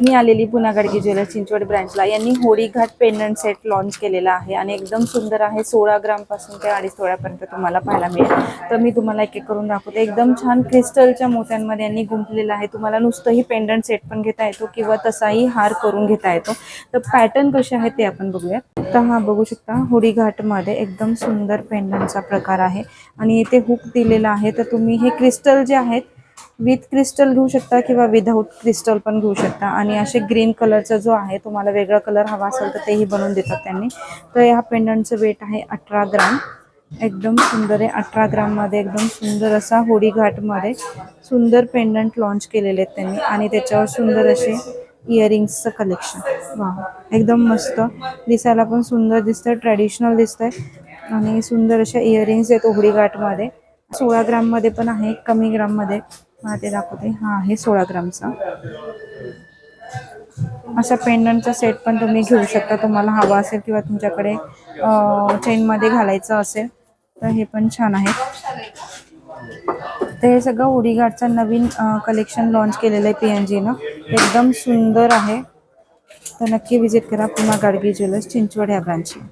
मी आलेली पुन्हा गाडगी ज्वेलर्स चिंचवड ब्रँचला. यांनी होडी घाट पेंडंट सेट लॉन्च केलेला आहे आणि एकदम सुंदर आहे. 16 ग्रामपासून ते 2.5 तोळ्यापर्यंत तुम्हाला पाहायला मिळेल. तर मी तुम्हाला एक एक करून दाखवते. एकदम छान क्रिस्टलच्या मोत्यांमध्ये यांनी गुंफलेला आहे. तुम्हाला नुसतंही पेंडंट सेट पण घेता येतो किंवा तसाही हार करून घेता येतो. तर पॅटर्न कसे आहे ते आपण बघूया. तर हा बघू शकता होडी घाटमध्ये एकदम सुंदर पेंडंटचा प्रकार आहे आणि इथे हुक दिलेला आहे. तर तुम्ही हे क्रिस्टल जे आहेत विथ क्रिस्टल घेऊ शकता किंवा विदाऊट क्रिस्टल पण घेऊ शकता. आणि असे ग्रीन कलरचा जो आहे तुम्हाला वेगळा कलर हवा असेल तर तेही बनवून देतात त्यांनी. तर ह्या पेंडंटचं वेट आहे 18 ग्राम. एकदम सुंदर आहे. 18 ग्राममध्ये एकदम सुंदर असा होडी घाटमध्ये सुंदर पेंडंट लॉन्च केलेले आहेत त्यांनी आणि त्याच्यावर सुंदर असे इयरिंग्सचं कलेक्शन. वा, एकदम मस्त दिसायला पण सुंदर दिसतंय, ट्रॅडिशनल दिसतंय आणि सुंदर अशा इयरिंग्स आहेत होडी घाटमध्ये. 16 ग्राममध्ये पण आहे, कमी ग्राममध्ये. हा ते दाखवते. हा आहे 16 ग्रामचा. असा पेंडंटचा सेट पण तुम्ही घेऊ शकता तुम्हाला हवा असेल किंवा तुमच्याकडे चेनमध्ये घालायचं असेल तर हे पण छान आहे. तर हे सगळं होडी घाटचं नवीन कलेक्शन लॉन्च केलेलं आहे PNGनं. एकदम सुंदर आहे. तर नक्की विजिट करा पुन्हा गाडगी ज्वेलर्स चिंचवड ह्या ब्रांचला.